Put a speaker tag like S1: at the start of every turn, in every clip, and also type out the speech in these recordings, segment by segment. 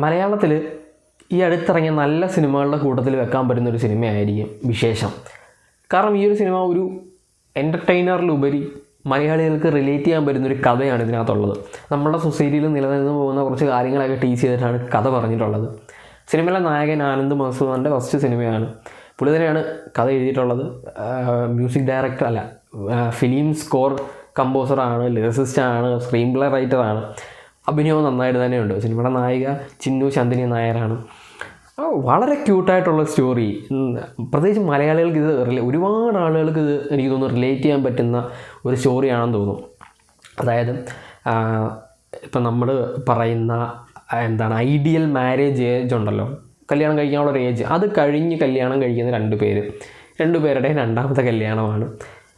S1: മലയാളത്തിൽ ഈ അടുത്തിറങ്ങിയ നല്ല സിനിമകളുടെ കൂട്ടത്തിൽ വെക്കാൻ പറ്റുന്നൊരു സിനിമയായിരിക്കും വിശേഷം. കാരണം ഈ ഒരു സിനിമ ഒരു എൻ്റർടൈനറിലുപരി മലയാളികൾക്ക് റിലേറ്റ് ചെയ്യാൻ പറ്റുന്നൊരു കഥയാണ് ഇതിനകത്തുള്ളത്. നമ്മുടെ സൊസൈറ്റിയിൽ നിലനിന്ന് പോകുന്ന കുറച്ച് കാര്യങ്ങളൊക്കെ ടീച്ച് ചെയ്തിട്ടാണ് കഥ പറഞ്ഞിട്ടുള്ളത്. സിനിമയിലെ നായകൻ ആനന്ദ് മധുസൂദൻ്റെ ഫസ്റ്റ് സിനിമയാണ്. പുള്ളി തന്നെയാണ് കഥ എഴുതിയിട്ടുള്ളത്. മ്യൂസിക് ഡയറക്ടർ അല്ല, ഫിലിം സ്കോർ കമ്പോസറാണ്, ലിറിസിസ്റ്റാണ്, സ്ക്രീൻ പ്ലേ റൈറ്ററാണ്. അഭിനയവും നന്നായിട്ട് തന്നെയുണ്ട്. സിനിമയുടെ നായിക ചിന്നു ചന്ദിനി നായരാണ്. വളരെ ക്യൂട്ടായിട്ടുള്ള സ്റ്റോറി. പ്രത്യേകിച്ച് മലയാളികൾക്ക് ഇത് ഒരുപാട് ആളുകൾക്ക് ഇത് എനിക്ക് തോന്നുന്നു റിലേറ്റ് ചെയ്യാൻ പറ്റുന്ന ഒരു സ്റ്റോറിയാണെന്ന് തോന്നുന്നു. അതായത് ഇപ്പം നമ്മൾ പറയുന്ന ഐഡിയൽ മാരേജ് ഏജ് ഉണ്ടല്ലോ, കല്യാണം കഴിക്കാനുള്ള ഒരു ഏജ്, അത് കഴിഞ്ഞ് കല്യാണം കഴിക്കുന്ന രണ്ടുപേരുടെയും രണ്ടാമത്തെ കല്യാണമാണ്.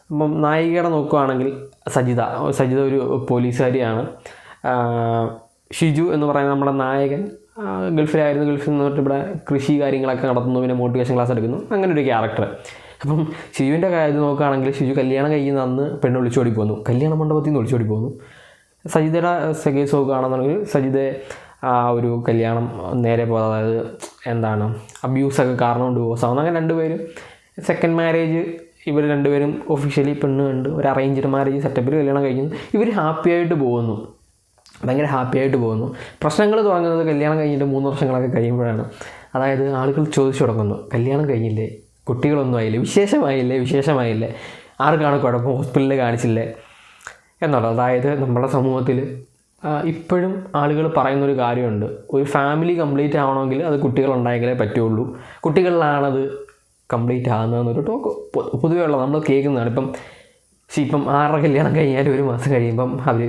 S1: അപ്പം നായികയുടെ നോക്കുകയാണെങ്കിൽ സജിത ഒരു പോലീസുകാരിയാണ്. ഷിജു എന്ന് പറയുന്ന നമ്മുടെ നായകൻ ഗൾഫിൽ നിന്നിട്ട് ഇവിടെ കൃഷി കാര്യങ്ങളൊക്കെ നടത്തുന്നു, പിന്നെ മോട്ടിവേഷൻ ക്ലാസ് എടുക്കുന്നു, അങ്ങനെ ഒരു ക്യാരക്ടർ. അപ്പം ഷിജുവിൻ്റെ കാര്യം നോക്കുകയാണെങ്കിൽ ഷിജു കല്യാണം കഴിയുന്ന അന്ന് പെണ്ണ് വിളിച്ചോടി പോകുന്നു, കല്യാണ മണ്ഡപത്തിൽ നിന്ന് വിളിച്ചോടി പോകുന്നു. സജിതയുടെ കേസ് നോക്കുകയാണെന്നുണ്ടെങ്കിൽ സജിതയെ ഒരു കല്യാണം നേരെ പോകാതെ, അതായത് അബ്യൂസൊക്കെ കാരണം ഡിവോഴ്സ് ആവുന്നു. അങ്ങനെ രണ്ടുപേരും സെക്കൻഡ് മാരേജ്, ഇവർ രണ്ടുപേരും ഒഫീഷ്യലി പെണ്ണ് കണ്ട് ഒരു അറേഞ്ച്ഡ് മാരേജ് സെറ്റപ്പിൽ കല്യാണം കഴിക്കുന്നു. ഇവർ ഭയങ്കര ഹാപ്പി ആയിട്ട് പോകുന്നു. പ്രശ്നങ്ങൾ തുടങ്ങുന്നത് കല്യാണം കഴിഞ്ഞിട്ട് 3 വർഷങ്ങളൊക്കെ കഴിയുമ്പോഴാണ്. അതായത് ആളുകൾ ചോദിച്ചു തുടങ്ങുന്നു, കല്യാണം കഴിഞ്ഞില്ലേ, കുട്ടികളൊന്നും ആയില്ലേ, വിശേഷമായില്ലേ, ആർക്കാണ് കുഴപ്പം, ഹോസ്പിറ്റലിൽ കാണിച്ചില്ലേ എന്നുള്ളത്. അതായത് നമ്മുടെ സമൂഹത്തിൽ ഇപ്പോഴും ആളുകൾ പറയുന്നൊരു കാര്യമുണ്ട്, ഒരു ഫാമിലി കംപ്ലീറ്റ് ആവണമെങ്കിൽ അത് കുട്ടികളുണ്ടായെങ്കിലേ പറ്റുള്ളൂ, കുട്ടികളിലാണത് കംപ്ലീറ്റ് ആകുന്നതെന്നൊരു ടോക്ക് പൊതുവേ ഉള്ളത് നമ്മൾ കേൾക്കുന്നതാണ്. ഇപ്പം 6 കല്യാണം കഴിഞ്ഞാൽ 1 മാസം കഴിയുമ്പം അവർ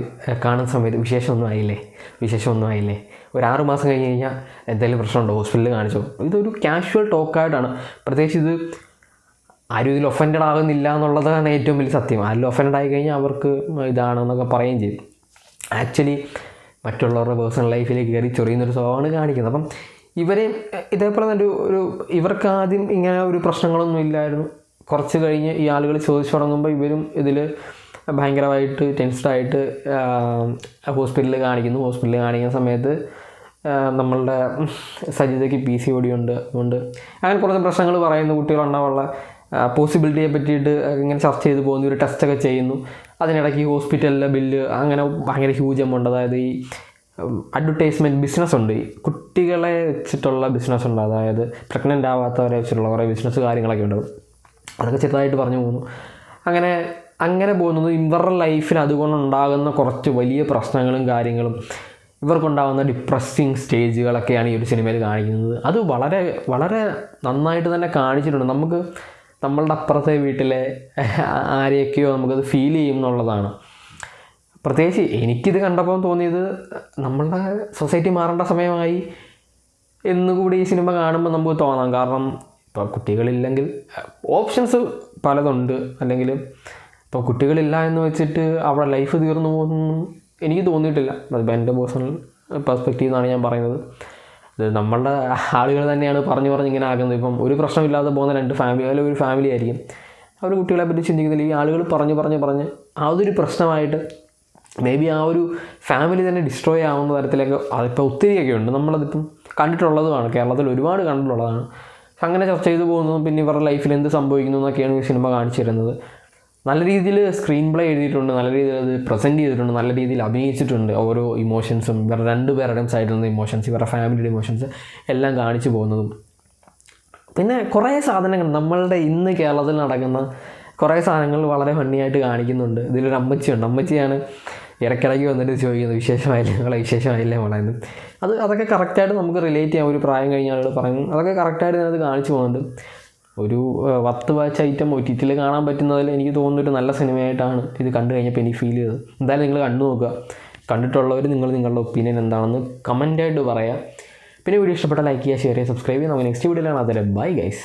S1: കാണുന്ന സമയത്ത് വിശേഷമൊന്നും ആയില്ലേ, ഒരു 6 മാസം കഴിഞ്ഞ് കഴിഞ്ഞാൽ എന്തെങ്കിലും പ്രശ്നമുണ്ടോ, ഹോസ്പിറ്റലിൽ കാണിച്ചോ. ഇതൊരു കാഷ്വൽ ടോക്കായിട്ടാണ്. പ്രത്യേകിച്ച് ഇത് ആരും ഇതിൽ ഒഫൻഡഡ് ആകുന്നില്ല എന്നുള്ളതാണ് ഏറ്റവും വലിയ സത്യം. ആരും ഒഫൻഡഡ് ആയി കഴിഞ്ഞാൽ അവർക്ക് ഇതാണെന്നൊക്കെ പറയുകയും ചെയ്യും. ആക്ച്വലി മറ്റുള്ളവരുടെ പേഴ്സണൽ ലൈഫിലേക്ക് കയറി ചൊറിയുന്നൊരു സ്വഭാവമാണ് കാണിക്കുന്നത്. അപ്പം ഇവരെയും ഇതേപോലെ തന്നെ ഇവർക്ക് ആദ്യം ഇങ്ങനെ ഒരു പ്രശ്നങ്ങളൊന്നും ഇല്ലായിരുന്നു. കുറച്ച് കഴിഞ്ഞ് ഈ ആളുകൾ ചോദിച്ചു തുടങ്ങുമ്പോൾ ഇവരും ഇതിൽ ഭയങ്കരമായിട്ട് ടെൻസ്ഡായിട്ട് ഹോസ്പിറ്റലിൽ കാണിക്കുന്ന സമയത്ത് നമ്മളുടെ സജിതയ്ക്ക് PCOD ഉണ്ട്, അതുകൊണ്ട് അങ്ങനെ കുറച്ച് പ്രശ്നങ്ങൾ പറയുന്നു. കുട്ടികളുണ്ടാവാനുള്ള പോസിബിലിറ്റിയെ പറ്റിയിട്ട് ഇങ്ങനെ ചർച്ച ചെയ്ത് പോകുന്നു. ഒരു ടെസ്റ്റൊക്കെ ചെയ്യുന്നു. അതിനിടയ്ക്ക് ഹോസ്പിറ്റലിലെ ബില്ല് അങ്ങനെ ഭയങ്കര ഹ്യൂജ് എമൗണ്ട്. അതായത് ഈ അഡ്വർടൈസ്മെൻറ്റ് ബിസിനസ് ഉണ്ട്, ഈ കുട്ടികളെ വെച്ചിട്ടുള്ള ബിസിനസ് ഉണ്ട്. അതായത് പ്രഗ്നൻ്റ് ആവാത്തവരെ വെച്ചിട്ടുള്ള കുറേ ബിസിനസ് കാര്യങ്ങളൊക്കെ ഉണ്ട്. അതൊക്കെ ചെറുതായിട്ട് പറഞ്ഞു പോകുന്നു. അങ്ങനെ പോകുന്നത് ഇവരുടെ ലൈഫിൽ അതുകൊണ്ടുണ്ടാകുന്ന കുറച്ച് വലിയ പ്രശ്നങ്ങളും കാര്യങ്ങളും, ഇവർക്കുണ്ടാകുന്ന ഡിപ്രസ്സിങ് സ്റ്റേജുകളൊക്കെയാണ് ഈ ഒരു സിനിമയിൽ കാണിക്കുന്നത്. അത് വളരെ വളരെ നന്നായിട്ട് തന്നെ കാണിച്ചിട്ടുണ്ട്. നമുക്ക് നമ്മളുടെ അപ്പുറത്തെ വീട്ടിലെ ആരെയൊക്കെയോ നമുക്കത് ഫീൽ ചെയ്യും എന്നുള്ളതാണ്. പ്രത്യേകിച്ച് എനിക്കിത് കണ്ടപ്പോൾ തോന്നിയത് നമ്മളുടെ സൊസൈറ്റി മാറേണ്ട സമയമായി എന്നുകൂടി ഈ സിനിമ കാണുമ്പോൾ നമുക്ക് തോന്നാം. കാരണം ഇപ്പോൾ കുട്ടികളില്ലെങ്കിൽ ഓപ്ഷൻസ് പലതുണ്ട്, അല്ലെങ്കിൽ ഇപ്പോൾ കുട്ടികളില്ല എന്ന് വെച്ചിട്ട് അവിടെ ലൈഫ് തീർന്നു പോകുന്നു എനിക്ക് തോന്നിയിട്ടില്ല. അതിപ്പോൾ എൻ്റെ പേഴ്സണൽ പെർസ്പെക്റ്റീവ് എന്നാണ് ഞാൻ പറയുന്നത്. ഇത് നമ്മളുടെ ആളുകൾ തന്നെയാണ് പറഞ്ഞ് ഇങ്ങനെ ആക്കുന്നത്. ഇപ്പം ഒരു പ്രശ്നമില്ലാതെ പോകുന്ന 2 ഫാമിലി, അല്ലെങ്കിൽ ഒരു ഫാമിലി ആയിരിക്കും, അവർ കുട്ടികളെ പറ്റി ചിന്തിക്കുന്നില്ല. ഈ ആളുകൾ പറഞ്ഞ് അതൊരു പ്രശ്നമായിട്ട് മേ ബി ആ ഒരു ഫാമിലി തന്നെ ഡിസ്ട്രോയ് ആവുന്ന തരത്തിലേക്ക് അതിപ്പോൾ ഒത്തിരിയൊക്കെ ഉണ്ട്. നമ്മളതിപ്പം കണ്ടിട്ടുള്ളതുമാണ്, കേരളത്തിൽ ഒരുപാട് കണ്ടിട്ടുള്ളതാണ്. അങ്ങനെ ചർച്ച ചെയ്തു പോകുന്നതും പിന്നെ ഇവരുടെ ലൈഫിൽ എന്ത് സംഭവിക്കുന്നു എന്നൊക്കെയാണ് ഈ സിനിമ കാണിച്ചു തരുന്നത്. നല്ല രീതിയിൽ സ്ക്രീൻ പ്ലേ എഴുതിയിട്ടുണ്ട്, നല്ല രീതിയിൽ അത് പ്രസൻറ്റ് ചെയ്തിട്ടുണ്ട്, നല്ല രീതിയിൽ അഭിനയിച്ചിട്ടുണ്ട്. ഓരോ ഇമോഷൻസും ഇവരുടെ 2 പേരുടെയും സൈഡിൽ നിന്ന് ഇമോഷൻസ്, ഇവരുടെ ഫാമിലിയുടെ ഇമോഷൻസ് എല്ലാം കാണിച്ചു പോകുന്നതും. പിന്നെ കുറേ സാധനങ്ങൾ നമ്മളുടെ ഇന്ന് കേരളത്തിൽ നടക്കുന്ന കുറേ സാധനങ്ങൾ വളരെ ഫണ്ണിയായിട്ട് കാണിക്കുന്നുണ്ട്. ഇതിലൊരു അമ്മച്ചിയുണ്ട്, അമ്മച്ചിയാണ് ഇടയ്ക്കിടയ്ക്ക് വന്നിട്ട് ചോദിക്കുന്നത് വിശേഷമായില്ലേ മോളെന്ന്. അതൊക്കെ കറക്റ്റായിട്ട് നമുക്ക് റിലേറ്റ് ചെയ്യാം. ഒരു പ്രായം കഴിഞ്ഞ ആളുകൾ പറയുന്നു, അതൊക്കെ കറക്റ്റായിട്ട് ഇതിനകത്ത് കാണിച്ചു പോകുന്നുണ്ട്. ഒരു 10 വാച്ച് ഐറ്റം OTTയിൽ കാണാൻ പറ്റുന്നതിൽ എനിക്ക് തോന്നുന്നൊരു നല്ല സിനിമയായിട്ടാണ് ഇത് കണ്ടു കഴിഞ്ഞപ്പോൾ എനിക്ക് ഫീൽ ചെയ്തത്. എന്തായാലും നിങ്ങൾ കണ്ടു നോക്കുക. കണ്ടിട്ടുള്ളവർ നിങ്ങളുടെ ഒപ്പീനിയൻ എന്താണെന്ന് കമൻറ്റായിട്ട് പറയാം. പിന്നെ വീഡിയോ ഇഷ്ടപ്പെട്ട ലൈക്ക് ചെയ്യുക, ഷെയർ ചെയ്യുക, സബ്സ്ക്രൈബ് ചെയ്യുക. നമുക്ക് നെക്സ്റ്റ് വീഡിയോയിലാണ്. അതിൽ ബൈ ഗൈസ്.